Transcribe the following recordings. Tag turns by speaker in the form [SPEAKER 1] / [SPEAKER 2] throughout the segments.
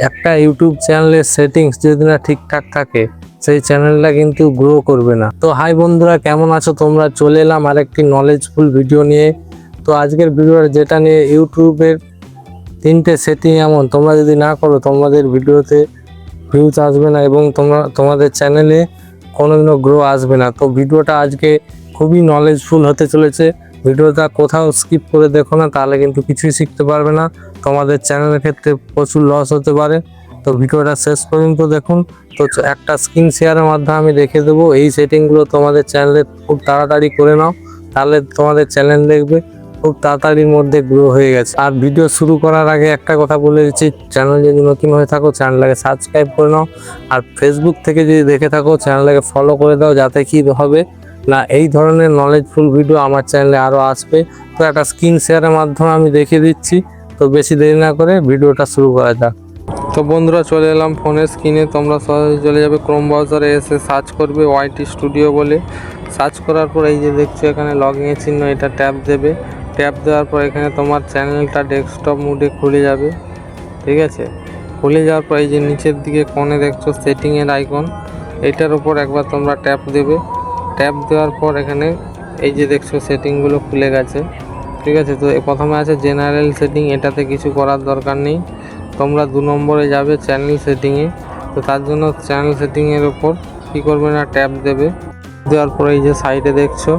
[SPEAKER 1] একটা ইউটিউব চ্যানেলের সেটিংস যদি না ঠিকঠাক থাকে সেই চ্যানেলটা কিন্তু গ্রো করবে না। তো হাই বন্ধুরা, কেমন আছো তোমরা? চলে এলাম আরেকটি নলেজফুল ভিডিও নিয়ে। তো আজকের ভিডিওটা যেটা নিয়ে ইউটিউবের 3টে সেটিং এমন তোমরা যদি না করো তোমাদের ভিডিওতে ভিউজ আসবে না এবং তোমাদের চ্যানেলে কোনোদিনও গ্রো আসবে না। তো ভিডিওটা আজকে খুবই নলেজফুল হতে চলেছে। ভিডিওটা কোথাও স্কিপ করে দেখো না, তাহলে কিন্তু কিছুই শিখতে পারবে না, তোমাদের চ্যানেলের ক্ষেত্রে প্রচুর লস হতে পারে। তো ভিডিওটা শেষ পর্যন্ত দেখুন। তো একটা স্ক্রিন শেয়ারের মাধ্যমে আমি রেখে দেবো, এই সেটিংগুলো তোমাদের চ্যানেলে খুব তাড়াতাড়ি করে নাও, তাহলে তোমাদের চ্যানেল দেখবে খুব তাড়াতাড়ির মধ্যে গ্রো হয়ে গেছে। আর ভিডিও শুরু করার আগে একটা কথা বলে দিচ্ছি, চ্যানেল যদি নতুন হয়ে থাকো চ্যানেলটাকে সাবস্ক্রাইব করে নাও, আর ফেসবুক থেকে যদি দেখে থাকো চ্যানেলটাকে ফলো করে দাও, যাতে কি হবে না এই ধরনের নলেজফুল ভিডিও আমার চ্যানেলে আরও আসবে। তো একটা স্ক্রিন শেয়ারের মাধ্যমে আমি দেখিয়ে দিচ্ছি। তো বেশি দেরি না করে ভিডিওটা শুরু করা যাক। তো বন্ধুরা, চলে এলাম ফোনের স্ক্রিনে। তোমরা সরাসরি চলে যাবে ক্রোম ব্রাউজারে, এসে সার্চ করবে ওয়াইটি স্টুডিও বলে। সার্চ করার পর এই যে দেখছো এখানে লগইনের চিহ্ন, এটা ট্যাপ দেবে। ট্যাপ দেওয়ার পর এখানে তোমার চ্যানেলটা ডেস্কটপ মোডে খুলে যাবে। ঠিক আছে, খুলে যাওয়ার পর এই যে নিচের দিকে কোণে দেখছো সেটিংয়ের আইকন, এইটার উপর একবার তোমরা ট্যাপ দেবে। ট্যাপ দেওয়ার পর এখানে এই যে দেখছো সেটিংগুলো খুলে গেছে। ঠিক আছে, তো প্রথমে আছে জেনারেল সেটিং, এটাতে কিছু করার দরকার নেই। তোমরা 2 নম্বরে যাবে চ্যানেল সেটিংয়ে। তো তার জন্য চ্যানেল সেটিংয়ের ওপর কী করবে না ট্যাপ দেবে। দেওয়ার পরে এই যে সাইডে দেখছো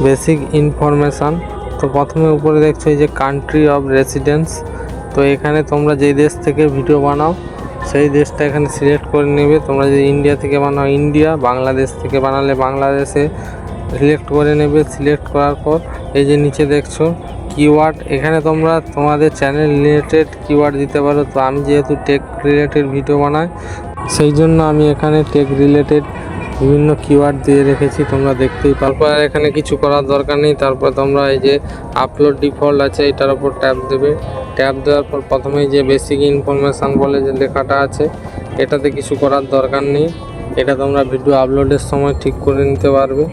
[SPEAKER 1] বেসিক ইনফরমেশান, তো প্রথমে উপরে দেখছো এই যে কান্ট্রি অফ রেসিডেন্স। তো এখানে তোমরা যেই দেশ থেকে ভিডিও বানাও সেই দেশটা এখানে সিলেক্ট করে নেবে। তোমরা যদি ইন্ডিয়া থেকে বানাও ইন্ডিয়া, বাংলাদেশ থেকে বানালে বাংলাদেশে সিলেক্ট করে নেবে। সিলেক্ট করার পর এই যে নিচে দেখছো কিওয়ার্ড, এখানে তোমরা তোমাদের চ্যানেল রিলেটেড কিওয়ার্ড দিতে পারো। তো আমি যেহেতু টেক রিলেটেড ভিডিও বানাই সেই জন্য আমি এখানে টেক রিলেটেড বিভিন্ন কিওয়ার্ড দিয়ে রেখেছি, তোমরা দেখতেই পারো। তারপর এখানে কিছু করার দরকার নেই। তারপর তোমরা এই যে আপলোড ডিফল্ট আছে এটার উপর ট্যাপ দেবে। ট্যাপ দেওয়ার পর প্রথমেই যে বেসিক ইনফরমেশান বলে যে লেখাটা আছে এটাতে কিছু করার দরকার নেই, এটা তোমরা ভিডিও আপলোডের সময় ঠিক করে নিতে পারবে।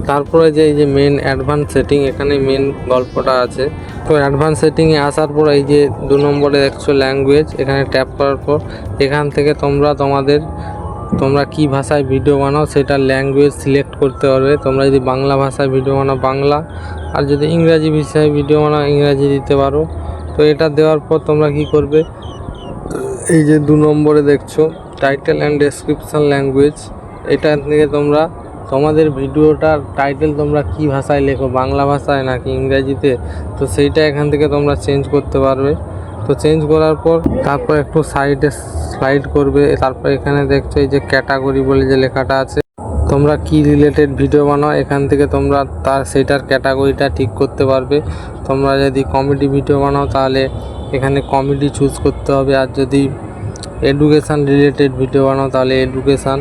[SPEAKER 1] তারপরে যে এই যে মেন অ্যাডভান্স সেটিং, এখানে মেন গল্পটা আছে। তো অ্যাডভান্স সেটিংয়ে আসার পর এই যে 2 নম্বরে দেখছো ল্যাঙ্গুয়েজ, এখানে ট্যাপ করার পর এখান থেকে তোমরা কি ভাষায় ভিডিও বানাও সেটা ল্যাঙ্গুয়েজ সিলেক্ট করতে পারবে। তোমরা যদি বাংলা ভাষায় ভিডিও বানাও বাংলা, আর যদি ইংরাজি ভাষায় ভিডিও বানাও ইংরাজি দিতে পারো। তো এটা দেওয়ার পর তোমরা কি করবে, এই যে 2 নম্বরে দেখছো টাইটেল অ্যান্ড ডেসক্রিপশান ল্যাঙ্গুয়েজ, এটা থেকে তোমরা তোমাদের ভিডিওটার টাইটেল তোমরা কি ভাষায় লেখো, বাংলা ভাষায় নাকি ইংরাজিতে, তো সেইটা এখান থেকে তোমরা চেঞ্জ করতে পারবে। তো চেঞ্জ করার পর তারপর একটু সাইডে স্লাইড করবে। তারপর এখানে দেখছো এই যে ক্যাটাগরি বলে যে লেখাটা আছে, তোমরা কি রিলেটেড ভিডিও বানাও এখান থেকে তোমরা সেইটার ক্যাটাগরিটা ঠিক করতে পারবে। তোমরা যদি কমেডি ভিডিও বানাও তাহলে এখানে কমেডি চুজ করতে হবে, আর যদি এডুকেশান রিলেটেড ভিডিও বানাও তাহলে এডুকেশান,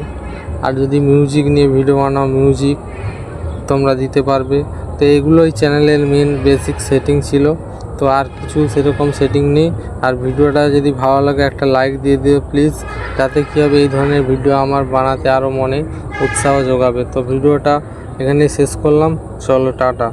[SPEAKER 1] আর যদি মিউজিক নিয়ে ভিডিও বানাও মিউজিক তোমরা দিতে পারবে। তো এগুলোই চ্যানেলের মেন বেসিক সেটিং ছিল। তো আর কিছু সেরকম সেটিং নেই। আর ভিডিওটা যদি ভালো লাগে একটা লাইক দিয়ে দিও প্লিজ, যাতে কী হবে এই ধরনের ভিডিও আমার বানাতে আরও মনে উৎসাহ যোগাবে। তো ভিডিওটা এখানে শেষ করলাম, চলো টাটা।